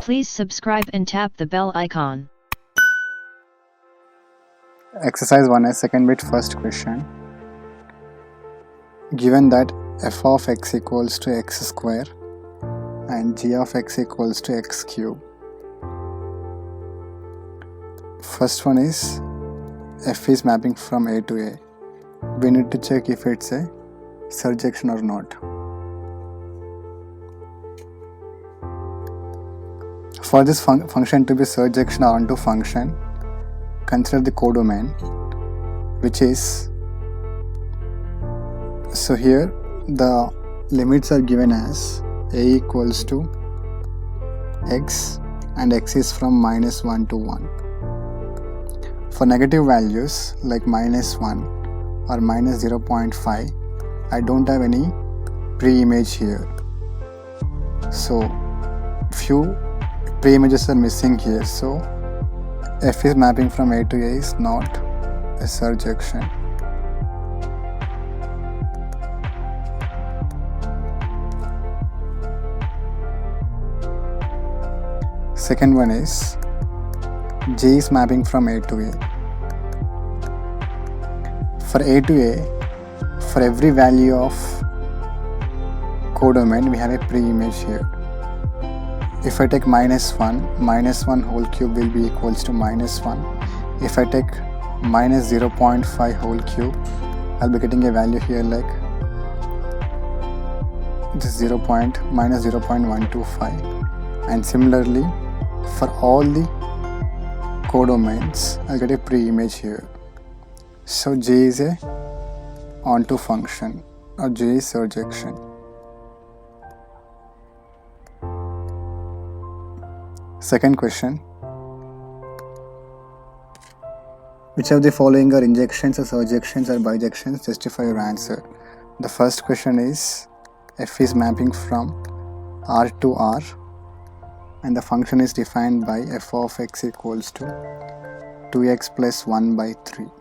Please subscribe and tap the bell icon. Exercise 1 second bit first question. Given that f of x equals to x square and g of x equals to x cube. First one is f is mapping from a to a. We need to check if it's a surjection or not. For this function to be surjection or onto function, consider the codomain, which is, so here the limits are given as a equals to x and x is from -1 to 1. For negative values like -1 or -0.5, I don't have any pre-image here, so few pre-images are missing here, so f is mapping from a to a is not a surjection. Second one is J is mapping from a to a. For a to a, for every value of codomain we have a pre-image here. If I take -1 whole cube will be equals to -1. If I take -0.5 whole cube, I'll be getting a value here like this -0.125. And similarly, for all the codomains, I'll get a pre-image here. So J is a onto function, or J is surjection. Second question. Which of the following are injections or surjections or bijections? Justify your answer. The first question is f is mapping from R to R and the function is defined by f of x equals to 2x plus 1 by 3.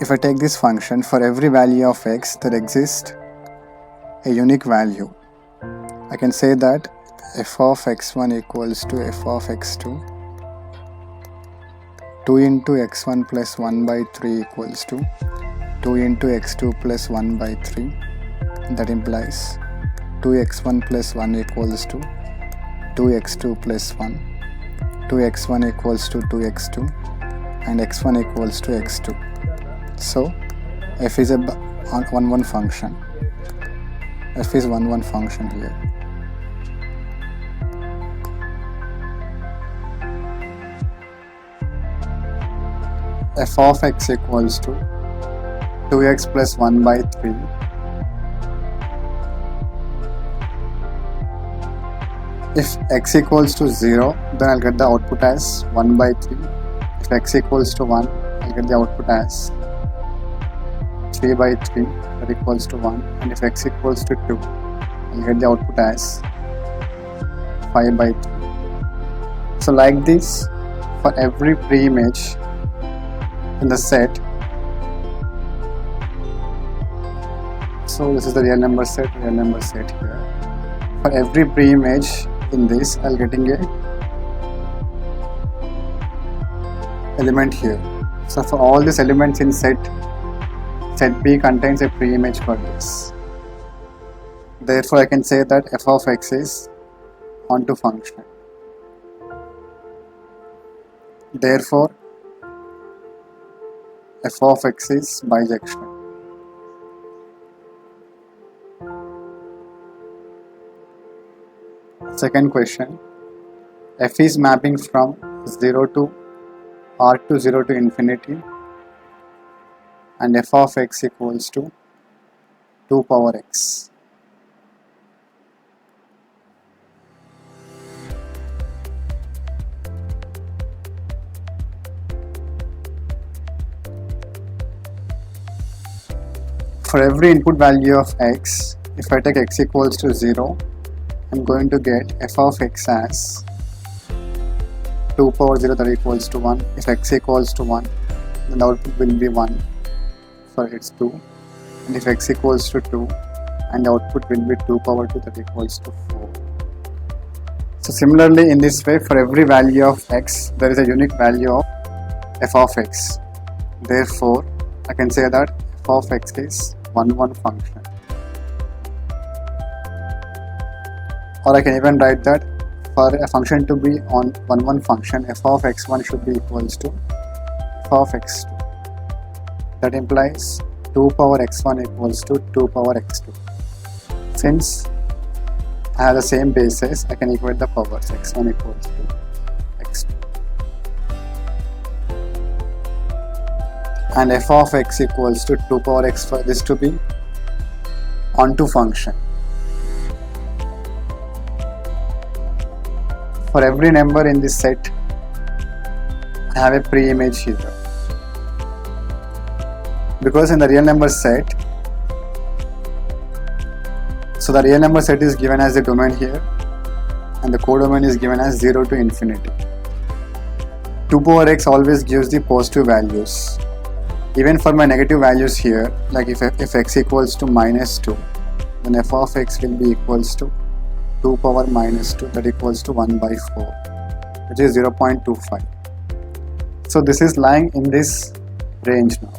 If I take this function, for every value of x there exists a unique value. I can say that f of x1 equals to f of x2. 2 into x1 plus 1 by 3 equals to 2 into x2 plus 1 by 3. That implies 2x1 plus 1 equals to 2x2 plus 1. 2x1 equals to 2x2 and x1 equals to x2. So f is a 1-1 function. F is 1-1 function here. F of x equals to 2x plus 1 by 3. If x equals to 0, then I'll get the output as 1 by 3. If x equals to 1, I'll get the output as 3 by 3, that equals to 1. And if x equals to 2, I'll get the output as 5 by 3. So like this, for every pre-image in the set, so this is the real number set here. For every pre-image in this, I'll getting a element here. So for all these elements in set B contains a pre-image for this. Therefore, I can say that f of x is onto function. Therefore, f of x is bijection. Second question. F is mapping from 0 to R to 0 to infinity and f of x equals to 2 power x. For every input value of x, if I take x equals to 0, I'm going to get f of x as 2 power 0, that equals to 1. If x equals to 1, then the output will be 1 for its 2. and if x equals to 2, and the output will be 2 power 2, that equals to 4. So similarly, in this way, for every value of x, there is a unique value of f of x. Therefore, I can say that f of x is 1 function. Or I can even write that for a function to be on 1 function, f of x1 should be equals to f of x2. That implies 2 power x1 equals to 2 power x2. Since I have the same basis, I can equate the powers. x1 equals to x2. And f of x equals to 2 power x for this to be onto function. For every number in this set, I have a pre-image here. Because in the real number set, so the real number set is given as the domain here, and the codomain is given as 0 to infinity. 2 power x always gives the positive values. Even for my negative values here, like if x equals to -2, then f of x will be equals to 2 power -2, that equals to 1 by 4, which is 0.25. So this is lying in this range now.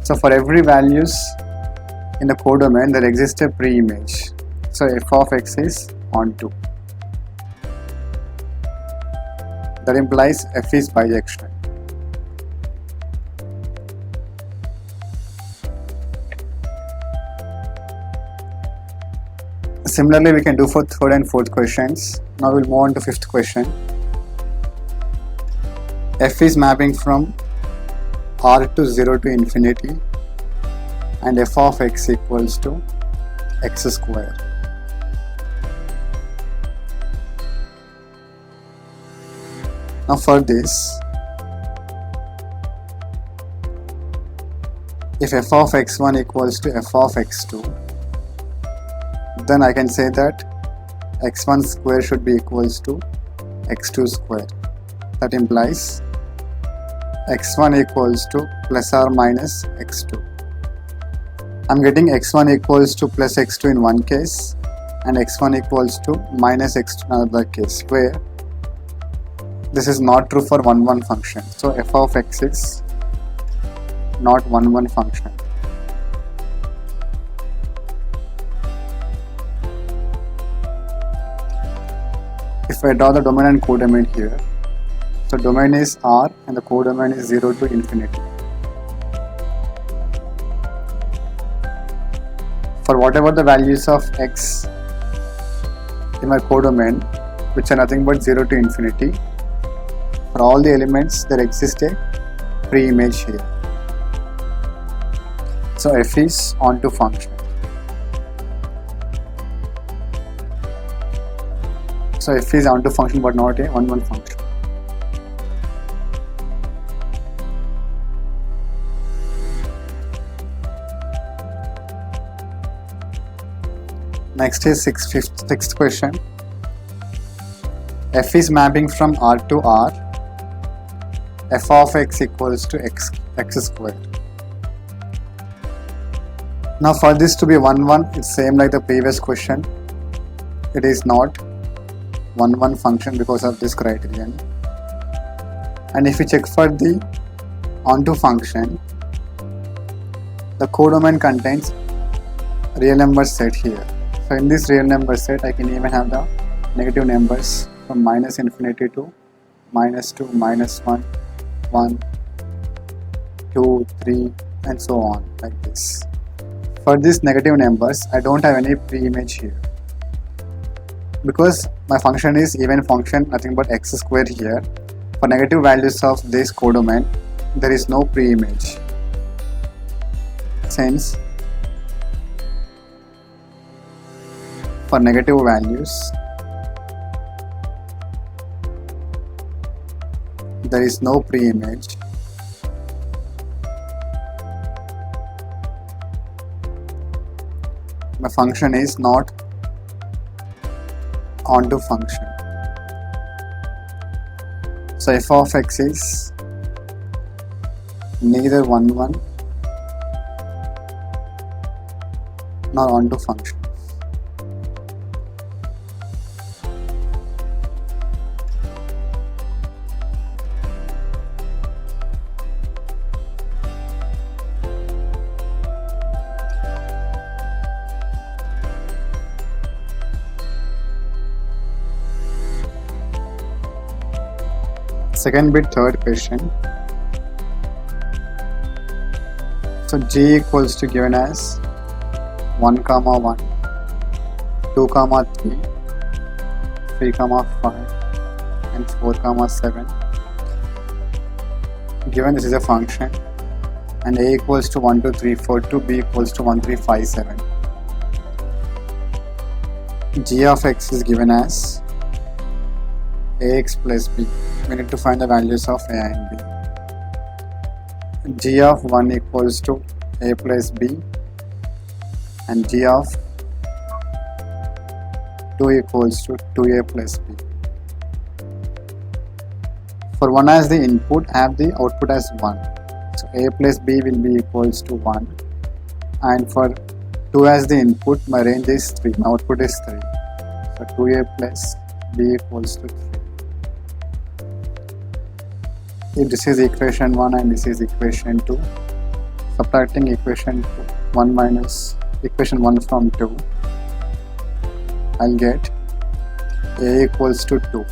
So for every values in the codomain, there exists a pre-image. So f of x is onto. That implies f is bidirectional. Similarly, we can do for third and fourth questions. Now we'll move on to fifth question. F is mapping from R to 0 to infinity, and f of x equals to x square. Now for this, if f of x1 equals to f of x2, then I can say that x1 square should be equals to x2 square. That implies x1 equals to plus or minus x2. I'm getting x1 equals to plus x2 in one case and x1 equals to minus x2 in another case, where this is not true for 1 function. So f of x is not 1 function. If I draw the domain and codomain here, so domain is R and the codomain is 0 to infinity. For whatever the values of x in my codomain, which are nothing but 0 to infinity, for all the elements there exists a pre-image here. So f is onto function. So f is onto function but not a 1 function. Next is sixth question. F is mapping from R to R. F of x equals to x square. Now for this to be 1, it's same like the previous question. It is not 1 function because of this criterion. And if we check for the onto function, the codomain contains real number set here. So in this real number set, I can even have the negative numbers from minus infinity to -2, -1, 1, 2, 3 and so on, like this. For these negative numbers, I don't have any pre-image here. Because my function is even function, nothing but x square here. For negative values of this codomain, there is no pre-image. Since for negative values, there is no pre-image. My function is not onto function. So f of x is neither 1 Now on to functions. Second bit, third question. So g equals to given as 1 comma 1, 2 comma 3, 3 comma 5 and 4 comma 7. Given this is a function and a equals to 1 2 3 4 2, b equals to 1 3 5 7. G of x is given as ax plus b. We need to find the values of a and b. G of 1 equals to a plus b and g of 2 equals to 2a plus b. For 1 as the input, have the output as 1. So a plus b will be equals to 1. And for 2 as the input, my range is 3. My output is 3. So 2a plus b equals to 3. If this is equation 1 and this is equation 2, subtracting equation 1 minus equation 1 from 2, I'll get a equals to 2.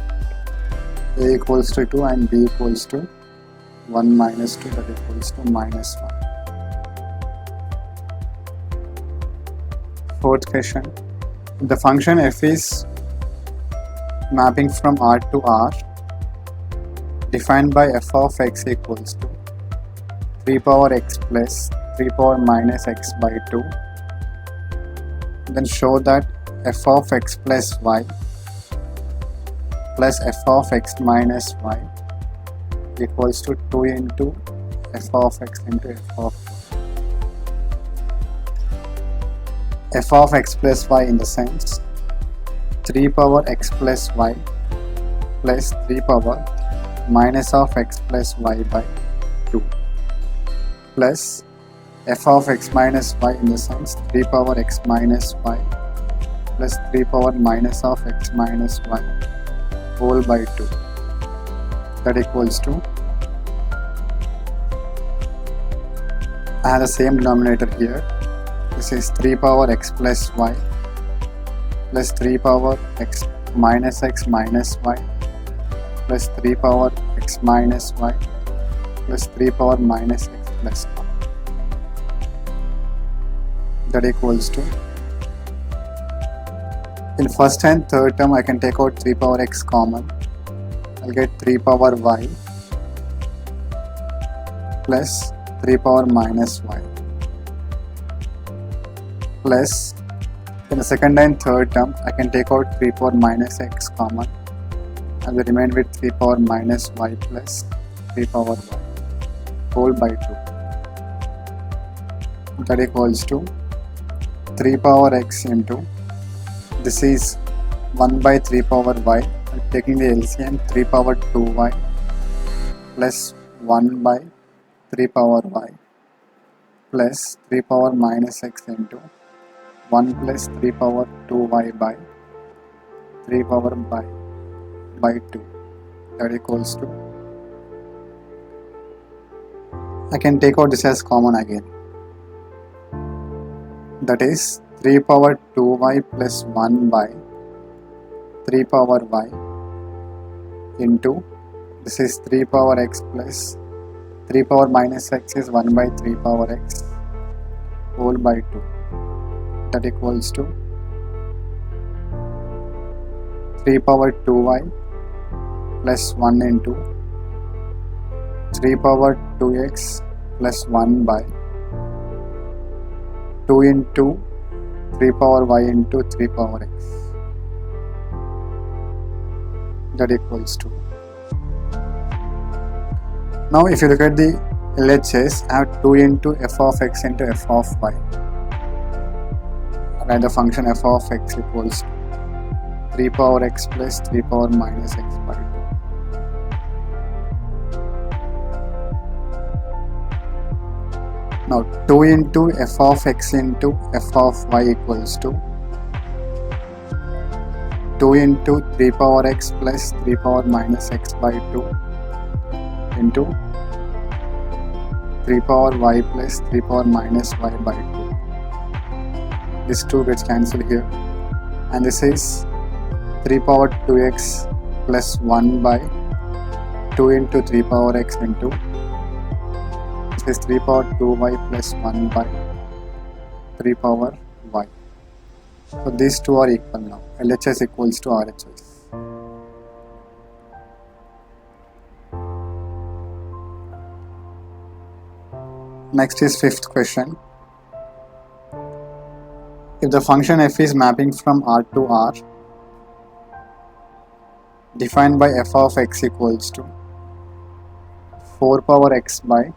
A equals to 2 and b equals to 1 minus 2, that equals to minus 1. Fourth question. The function f is mapping from R to R, defined by f of x equals to 3 power x plus 3 power minus x by 2. Then show that f of x plus y plus f of x minus y equals to 2 into f of x into f of y. F of x plus y in the sense 3 power x plus y plus 3 power minus of x plus y by 2 plus f of x minus y in the sense 3 power x minus y plus 3 power minus of x minus y whole by 2, that equals to, I have the same denominator here. This is 3 power x plus y plus 3 power x minus y plus 3 power x minus y plus 3 power minus x plus y, that equals to, in first and third term I can take out 3 power x common. I'll get 3 power y plus 3 power minus y plus, in the second and third term I can take out 3 power minus x common. I will remain with 3 power minus y plus 3 power y whole by 2, that equals to 3 power x into, this is 1 by 3 power y, and taking the LCM 3 power 2y plus 1 by 3 power y plus 3 power minus x into 1 plus 3 power 2y by 3 power by 2, that equals to, I can take out this as common again, that is 3 power 2y plus 1 by 3 power y into, this is 3 power x plus 3 power minus x is 1 by 3 power x whole by 2, that equals to 3 power 2y plus 1 into 3 power 2x plus 1 by 2 into 3 power y into 3 power x, that equals to. Now if you look at the LHS, I have 2 into f of x into f of y. Write the function f of x equals to 3 power x plus 3 power minus x by 2. Now 2 into f of x into f of y equals to 2 into 3 power x plus 3 power minus x by 2 into 3 power y plus 3 power minus y by 2. This 2 gets cancelled here, and this is 3 power 2x plus 1 by 2 into 3 power x into this is 3 power 2y plus 1 by 3 power y. So these two are equal now. LHS equals to RHS. Next is fifth question. If the function f is mapping from R to R, defined by f of x equals to 4 power x by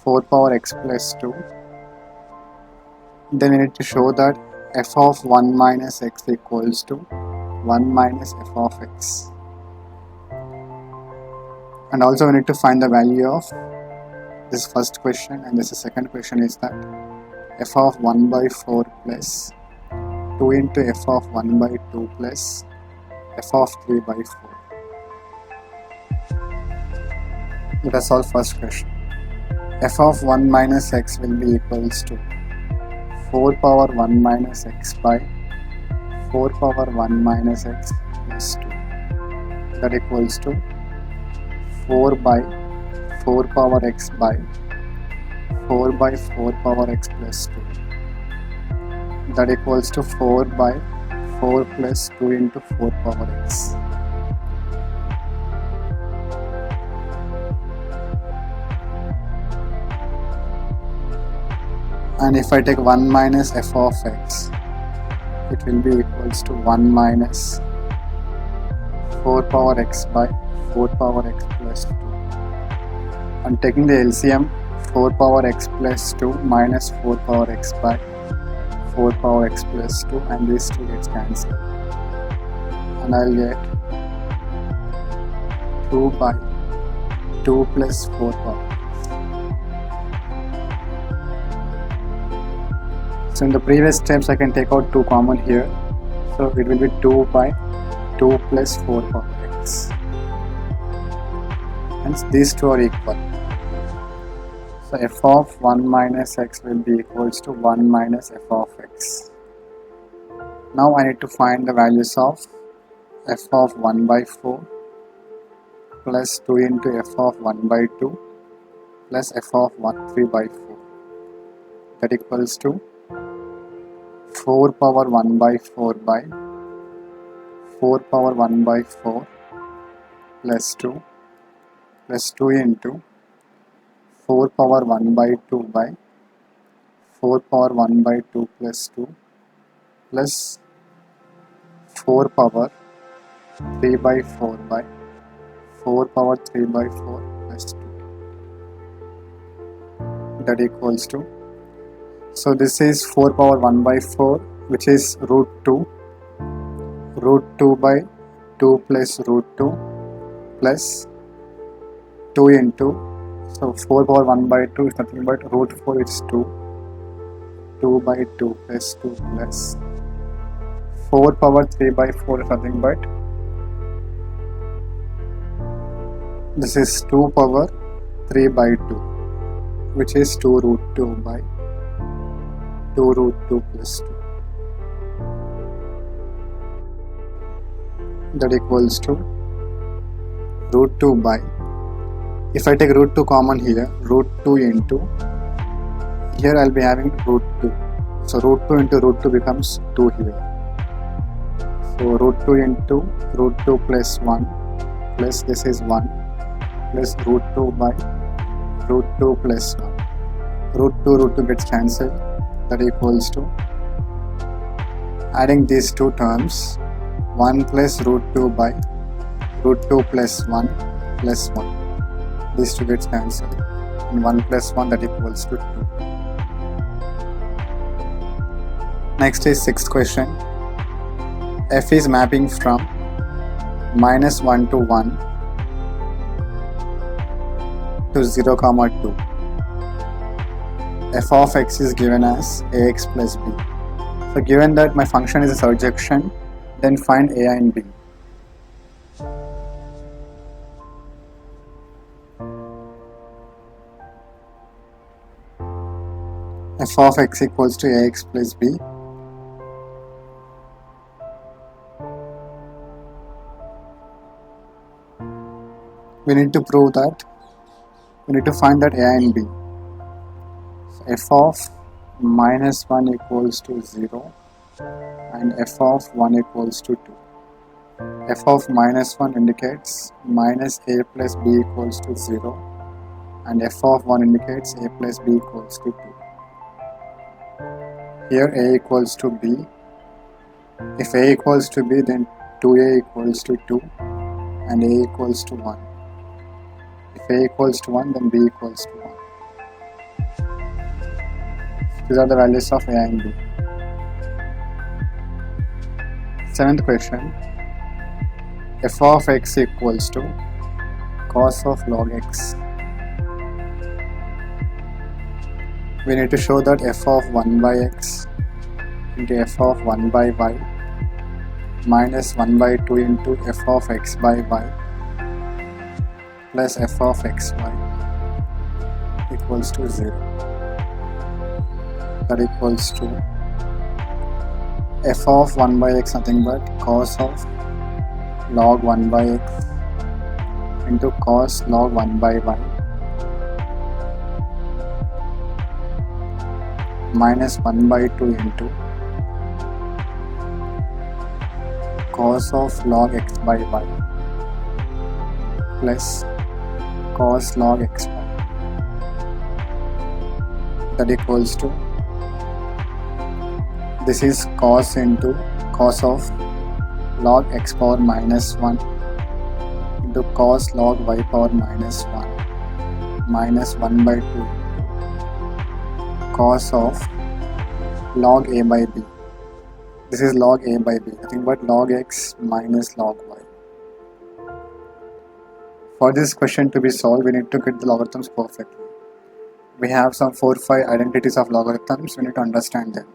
4 power x plus 2, then we need to show that f of 1 minus x equals to 1 minus f of x. And also we need to find the value of this first question, and this second question is that f of 1 by 4 plus 2 into f of 1 by 2 plus f of 3 by 4. Let us solve first question. F of 1 minus x will be equals to 4 power 1 minus x by 4 power 1 minus x plus 2. That equals to 4 by 4 power x by 4 by 4 power x plus 2. That equals to 4 by 4 plus 2 into 4 power x. And if I take 1 minus f of x, it will be equals to 1 minus 4 power x by 4 power x plus 2. And taking the LCM, 4 power x plus 2 minus 4 power x by 4 power x plus 2, and these two gets cancelled. And I'll get 2 by 2 plus 4 power. So in the previous steps I can take out 2 common here, so it will be 2 by 2 plus 4 power x. Hence these two are equal. So f of 1 minus x will be equals to 1 minus f of x. Now I need to find the values of f of 1 by 4 plus 2 into f of 1 by 2 plus f of 3 by 4. That equals to 4 power 1 by 4 by 4 power 1 by 4 plus 2 into 4 power 1 by 2 by 4 power 1 by 2 plus 2 plus 4 power 3 by 4 by 4 power 3 by 4 plus 2. That equals to, so this is 4 power 1 by 4, which is root 2 by 2 plus root 2 plus 2 into, so 4 power 1 by 2 is nothing but root 4 is 2 by 2 plus 2 plus 4 power 3 by 4 is nothing but, this is 2 power 3 by 2, which is 2 root 2 by 2 root 2 plus 2. That equals to root 2 by, if I take root 2 common here, root 2 into, here I'll be having root 2. So root 2 into root 2 becomes 2 here. So root 2 into root 2 plus 1 plus this is 1 plus root 2 by root 2 plus 1. Root 2 gets cancelled. That equals to, adding these two terms, 1 plus root 2 by root 2 plus 1 plus 1. These two gets cancelled, and 1 plus 1, that equals to 2. Next is sixth question. F is mapping from minus 1 to 1 to 0 comma 2. f of x is given as ax plus b. So given that my function is a surjection, then find a and b. F of x equals to ax plus b. We need to prove that, we need to find that a and b. So f of minus 1 equals to 0 and f of 1 equals to 2. F of minus 1 indicates minus a plus b equals to 0 and f of 1 indicates a plus b equals to 2. Here a equals to b. If a equals to b, then 2a equals to 2 and a equals to 1. If a equals to 1, then b equals to 1. These are the values of a and b. Seventh question. F of x equals to cos of log x. We need to show that f of 1 by x into f of 1 by y minus 1 by 2 into f of x by y plus f of xy equals to 0. That equals to f of 1 by x nothing but cos of log 1 by x into cos log 1 by y minus 1 by 2 into cos of log x by y plus cos log xy. That equals to, this is cos into cos of log x power minus 1 into cos log y power minus 1 minus 1 by 2 cos of log a by b. This is log a by b, nothing but log x minus log y. For this question to be solved, we need to get the logarithms perfectly. We have some 4-5 identities of logarithms, we need to understand them.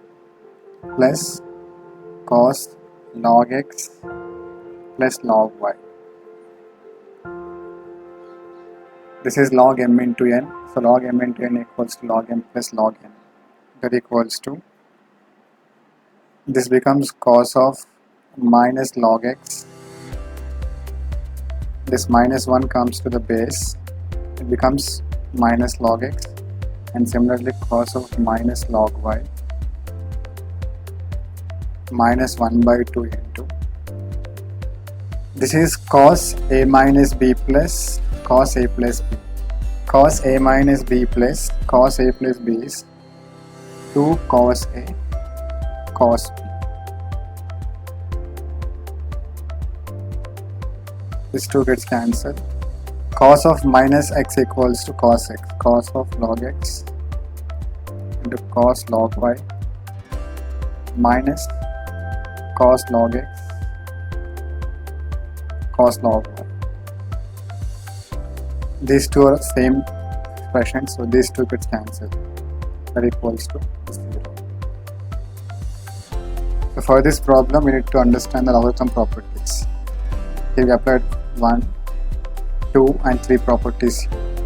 Plus cos log x plus log y. This is log m into n. So log m into n equals to log m plus log n. That equals to, this becomes cos of minus log x. This minus 1 comes to the base. It becomes minus log x. And similarly cos of minus log y minus 1 by 2 into, this is cos a minus b plus cos a plus b. Cos a minus b plus cos a plus b is 2 cos a cos b. This 2 gets cancelled. Cos of minus x equals to cos x. Cos of log x into cos log y minus cos log x cos log y. These two are same expressions, so these two gets cancelled. That equals to 0. So for this problem, we need to understand the logarithm properties. Here we applied 1, 2 and 3 properties here.